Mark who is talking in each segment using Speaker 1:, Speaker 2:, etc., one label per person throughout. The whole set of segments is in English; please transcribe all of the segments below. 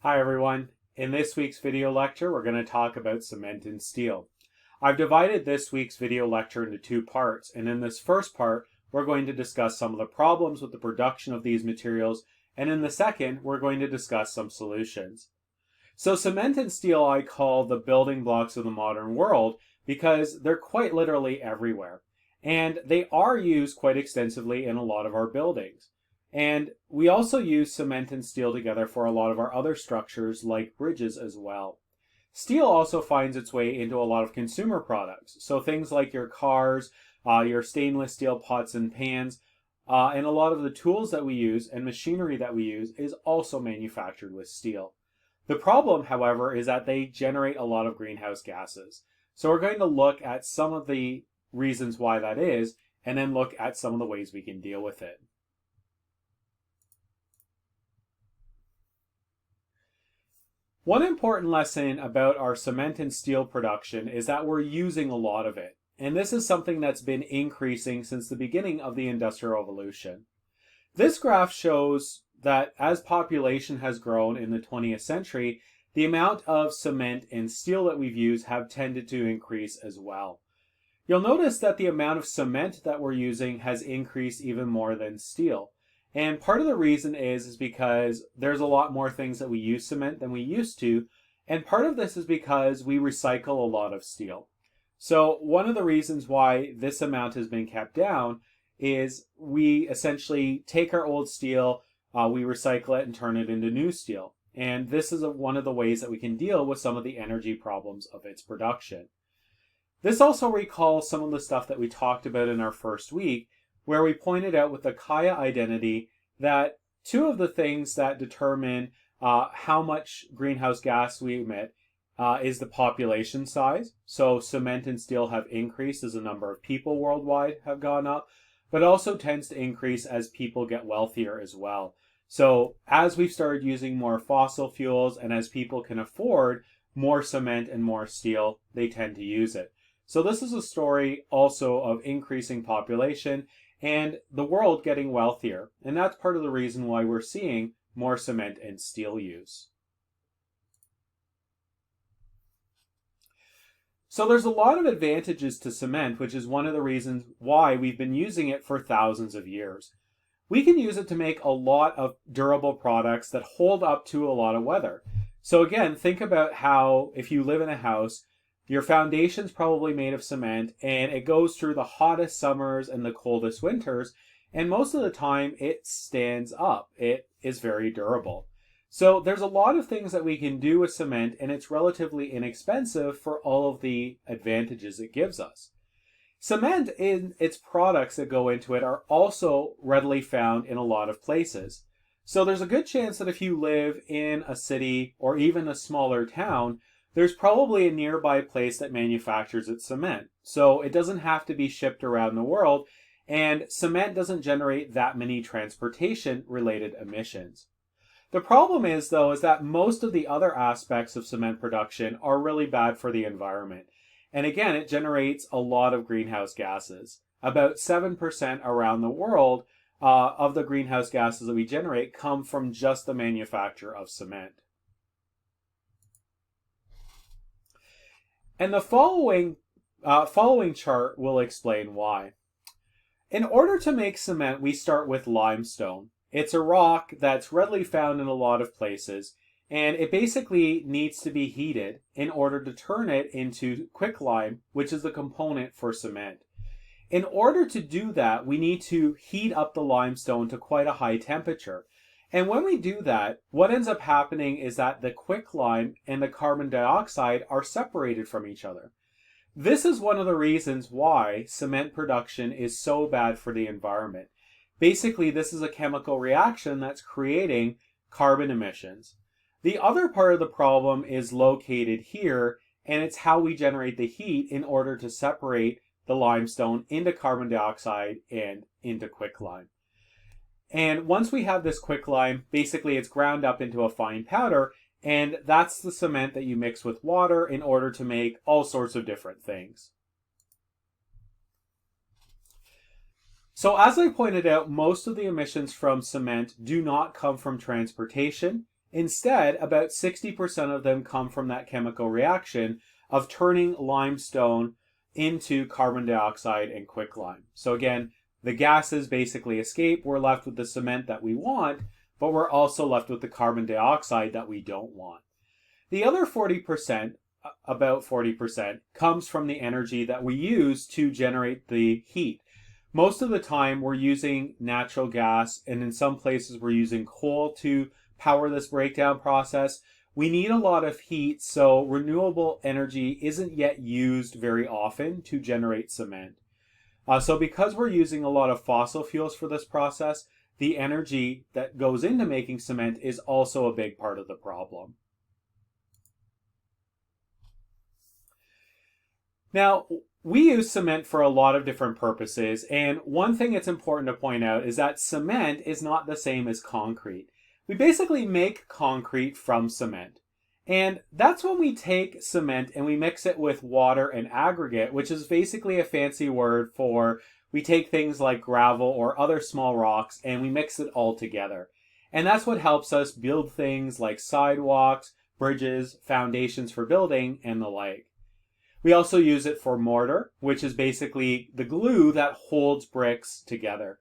Speaker 1: Hi everyone. In this week's video lecture, we're going to talk about cement and steel. I've divided this week's video lecture into two parts, and in this first part, we're going to discuss some of the problems with the production of these materials, and in the second, we're going to discuss some solutions. So cement and steel I call the building blocks of the modern world because they're quite literally everywhere, and they are used quite extensively in a lot of our buildings. And we also use cement and steel together for a lot of our other structures like bridges as well. Steel also finds its way into a lot of consumer products. So things like your cars, your stainless steel pots and pans, and a lot of the tools that we use and machinery that we use is also manufactured with steel. The problem, however, is that they generate a lot of greenhouse gases. So we're going to look at some of the reasons why that is, and then look at some of the ways we can deal with it. One important lesson about our cement and steel production is that we're using a lot of it. And this is something that's been increasing since the beginning of the Industrial Revolution. This graph shows that as population has grown in the 20th century, the amount of cement and steel that we've used have tended to increase as well. You'll notice that the amount of cement that we're using has increased even more than steel. And part of the reason is because there's a lot more things that we use cement than we used to, and part of this is because we recycle a lot of steel. So one of the reasons why this amount has been kept down is we essentially take our old steel, we recycle it and turn it into new steel. And this is one of the ways that we can deal with some of the energy problems of its production. This also recalls some of the stuff that we talked about in our first week, where we pointed out with the Kaya identity that two of the things that determine how much greenhouse gas we emit is the population size. So cement and steel have increased as the number of people worldwide have gone up, but also tends to increase as people get wealthier as well. So as we've started using more fossil fuels and as people can afford more cement and more steel, they tend to use it. So this is a story also of increasing population and the world getting wealthier. And that's part of the reason why we're seeing more cement and steel use. So there's a lot of advantages to cement, which is one of the reasons why we've been using it for thousands of years. We can use it to make a lot of durable products that hold up to a lot of weather. So again, think about how if you live in a house, your foundation's probably made of cement and it goes through the hottest summers and the coldest winters, and most of the time it stands up. It is very durable. So there's a lot of things that we can do with cement, and it's relatively inexpensive for all of the advantages it gives us. Cement and its products that go into it are also readily found in a lot of places. So there's a good chance that if you live in a city or even a smaller town, there's probably a nearby place that manufactures its cement. So it doesn't have to be shipped around the world, and cement doesn't generate that many transportation-related emissions. The problem is, though, is that most of the other aspects of cement production are really bad for the environment. And again, it generates a lot of greenhouse gases. About 7% around the world of the greenhouse gases that we generate come from just the manufacture of cement. And the following chart will explain why. In order to make cement, we start with limestone. It's a rock that's readily found in a lot of places, and it basically needs to be heated in order to turn it into quicklime, which is the component for cement. In order to do that, we need to heat up the limestone to quite a high temperature. And when we do that, what ends up happening is that the quicklime and the carbon dioxide are separated from each other. This is one of the reasons why cement production is so bad for the environment. Basically, this is a chemical reaction that's creating carbon emissions. The other part of the problem is located here, and it's how we generate the heat in order to separate the limestone into carbon dioxide and into quicklime. And once we have this quicklime, basically it's ground up into a fine powder, and that's the cement that you mix with water in order to make all sorts of different things. So as I pointed out, most of the emissions from cement do not come from transportation. Instead, about 60% of them come from that chemical reaction of turning limestone into carbon dioxide and quicklime. So again, the gases basically escape. We're left with the cement that we want, but we're also left with the carbon dioxide that we don't want. The other 40%, about 40%, comes from the energy that we use to generate the heat. Most of the time we're using natural gas, and in some places we're using coal to power this breakdown process. We need a lot of heat, so renewable energy isn't yet used very often to generate cement. So because we're using a lot of fossil fuels for this process, the energy that goes into making cement is also a big part of the problem. Now, we use cement for a lot of different purposes, and one thing it's important to point out is that cement is not the same as concrete. We basically make concrete from cement. And that's when we take cement and we mix it with water and aggregate, which is basically a fancy word for we take things like gravel or other small rocks and we mix it all together. And that's what helps us build things like sidewalks, bridges, foundations for building, and the like. We also use it for mortar, which is basically the glue that holds bricks together.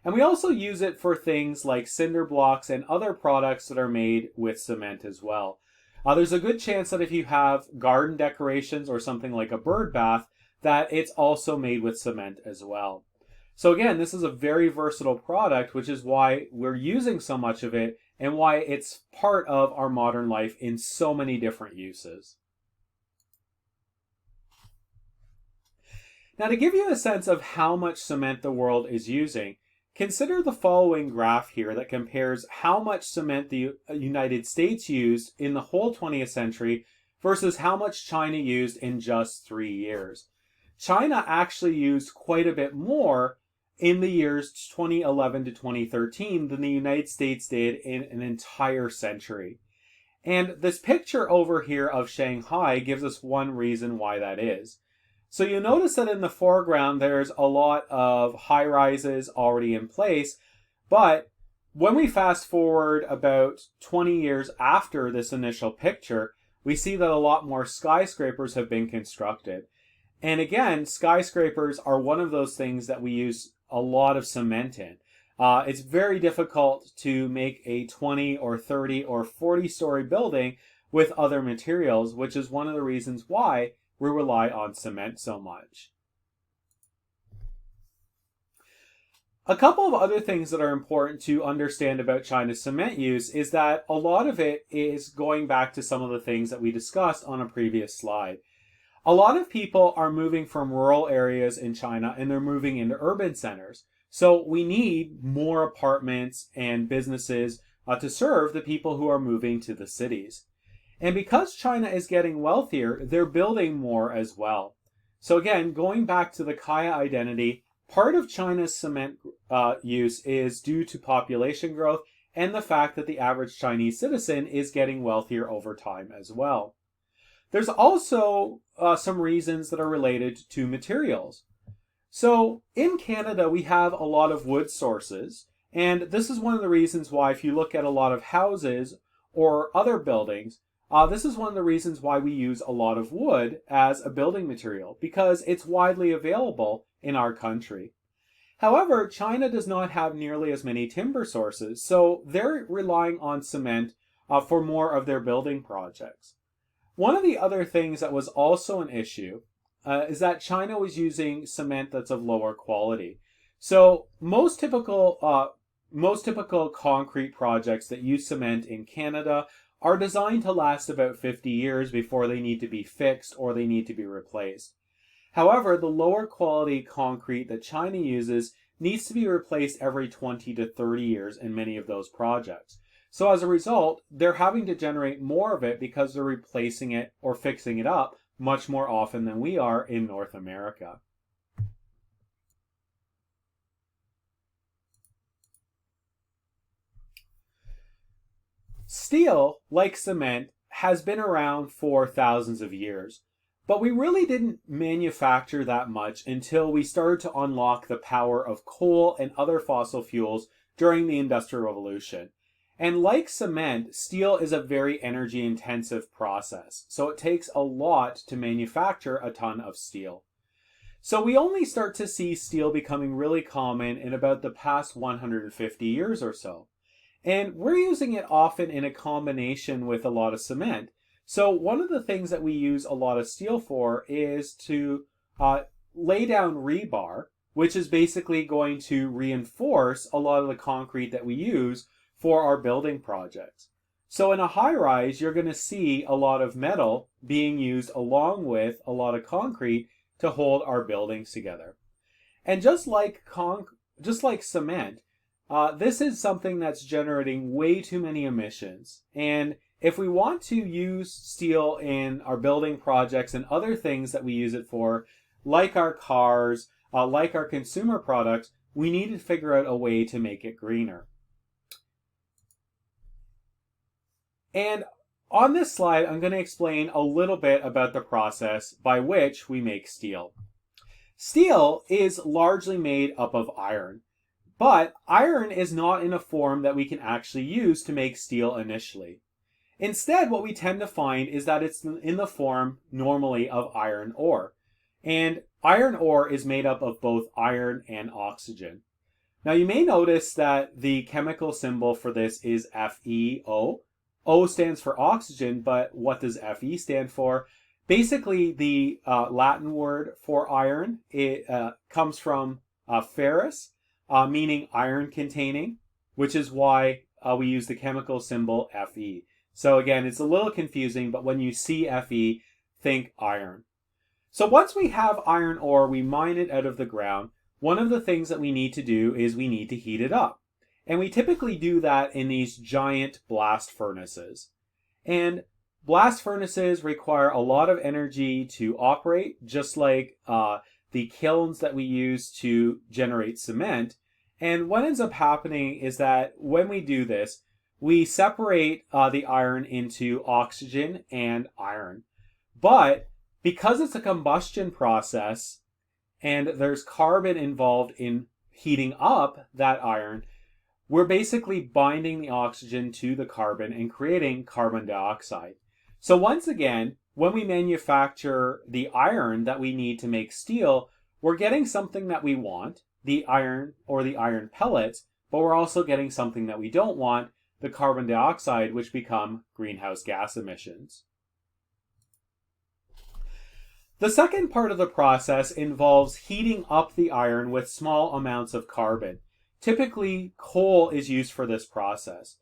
Speaker 1: And we also use it for things like cinder blocks and other products that are made with cement as well. There's a good chance that if you have garden decorations or something like a bird bath, that it's also made with cement as well. So again, this is a very versatile product, which is why we're using so much of it and why it's part of our modern life in so many different uses. Now, to give you a sense of how much cement the world is using, consider the following graph here that compares how much cement the United States used in the whole 20th century versus how much China used in just 3 years. China actually used quite a bit more in the years 2011 to 2013 than the United States did in an entire century. And this picture over here of Shanghai gives us one reason why that is. So you'll notice that in the foreground there's a lot of high-rises already in place, but when we fast forward about 20 years after this initial picture, we see that a lot more skyscrapers have been constructed. And again, skyscrapers are one of those things that we use a lot of cement in. It's very difficult to make a 20 or 30 or 40-story building with other materials, which is one of the reasons why we rely on cement so much. A couple of other things that are important to understand about China's cement use is that a lot of it is going back to some of the things that we discussed on a previous slide. A lot of people are moving from rural areas in China and they're moving into urban centers. So we need more apartments and businesses to serve the people who are moving to the cities. And because China is getting wealthier, they're building more as well. So again, going back to the Kaya identity, part of China's cement use is due to population growth and the fact that the average Chinese citizen is getting wealthier over time as well. There's also some reasons that are related to materials. So in Canada, we have a lot of wood sources, and this is one of the reasons why if you look at a lot of houses or other buildings, this is one of the reasons why we use a lot of wood as a building material, because it's widely available in our country. However, China does not have nearly as many timber sources, so they're relying on cement for more of their building projects. One of the other things that was also an issue is that China was using cement that's of lower quality. So most typical concrete projects that use cement in Canada are designed to last about 50 years before they need to be fixed or they need to be replaced. However, the lower quality concrete that China uses needs to be replaced every 20 to 30 years in many of those projects. So as a result, they're having to generate more of it because they're replacing it or fixing it up much more often than we are in North America. Steel, like cement, has been around for thousands of years, but we really didn't manufacture that much until we started to unlock the power of coal and other fossil fuels during the Industrial Revolution. And like cement, steel is a very energy intensive process, so it takes a lot to manufacture a ton of steel. So we only start to see steel becoming really common in about the past 150 years or so. And we're using it often in a combination with a lot of cement. So one of the things that we use a lot of steel for is to lay down rebar, which is basically going to reinforce a lot of the concrete that we use for our building projects. So in a high rise, you're going to see a lot of metal being used along with a lot of concrete to hold our buildings together. And just like cement, this is something that's generating way too many emissions. And if we want to use steel in our building projects and other things that we use it for, like our cars, like our consumer products, we need to figure out a way to make it greener. And on this slide, I'm going to explain a little bit about the process by which we make steel. Steel is largely made up of iron, but iron is not in a form that we can actually use to make steel initially. Instead, what we tend to find is that it's in the form normally of iron ore. And iron ore is made up of both iron and oxygen. Now you may notice that the chemical symbol for this is FeO. O stands for oxygen, but what does Fe stand for? Basically, the Latin word for iron, it comes from ferrous, meaning iron containing, which is why we use the chemical symbol Fe. So again, it's a little confusing, but when you see Fe, think iron. So once we have iron ore, we mine it out of the ground. One of the things that we need to do is we need to heat it up. And we typically do that in these giant blast furnaces. And blast furnaces require a lot of energy to operate, just like the kilns that we use to generate cement. And what ends up happening is that when we do this, we separate the iron into oxygen and iron. But because it's a combustion process and there's carbon involved in heating up that iron, we're basically binding the oxygen to the carbon and creating carbon dioxide. So once again, when we manufacture the iron that we need to make steel, we're getting something that we want, the iron or the iron pellets, but we're also getting something that we don't want, the carbon dioxide, which become greenhouse gas emissions. The second part of the process involves heating up the iron with small amounts of carbon. Typically, coal is used for this process.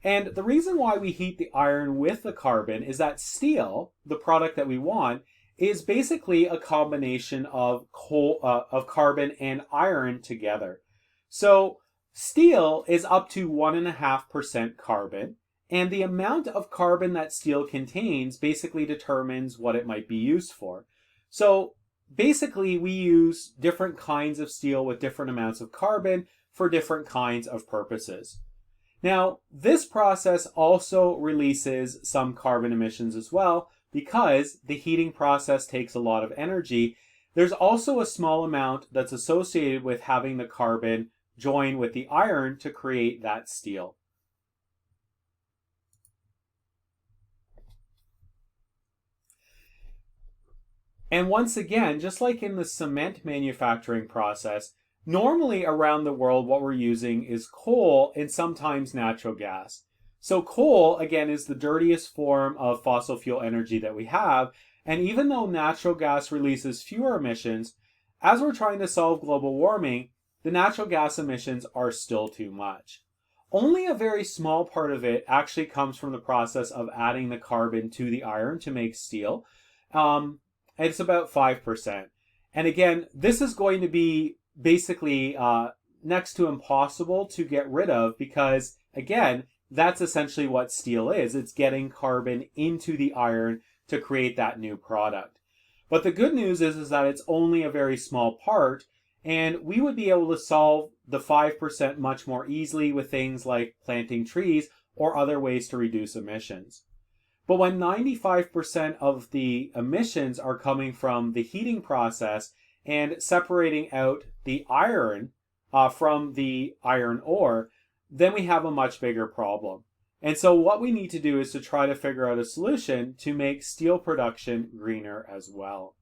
Speaker 1: And the reason why we heat the iron with the carbon is that steel, the product that we want, is basically a combination of carbon and iron together. So steel is up to 1.5% carbon, and the amount of carbon that steel contains basically determines what it might be used for. So basically, we use different kinds of steel with different amounts of carbon for different kinds of purposes. Now, this process also releases some carbon emissions as well because the heating process takes a lot of energy. There's also a small amount that's associated with having the carbon join with the iron to create that steel. And once again, just like in the cement manufacturing process, normally around the world what we're using is coal and sometimes natural gas. So coal, again, is the dirtiest form of fossil fuel energy that we have, and even though natural gas releases fewer emissions, as we're trying to solve global warming, the natural gas emissions are still too much. Only a very small part of it actually comes from the process of adding the carbon to the iron to make steel. It's about 5%. And again, this is going to be basically next to impossible to get rid of because, again, that's essentially what steel is. It's getting carbon into the iron to create that new product. But the good news is that it's only a very small part, and we would be able to solve the 5% much more easily with things like planting trees or other ways to reduce emissions. But when 95% of the emissions are coming from the heating process and separating out the iron from the iron ore, then we have a much bigger problem. And so what we need to do is to try to figure out a solution to make steel production greener as well.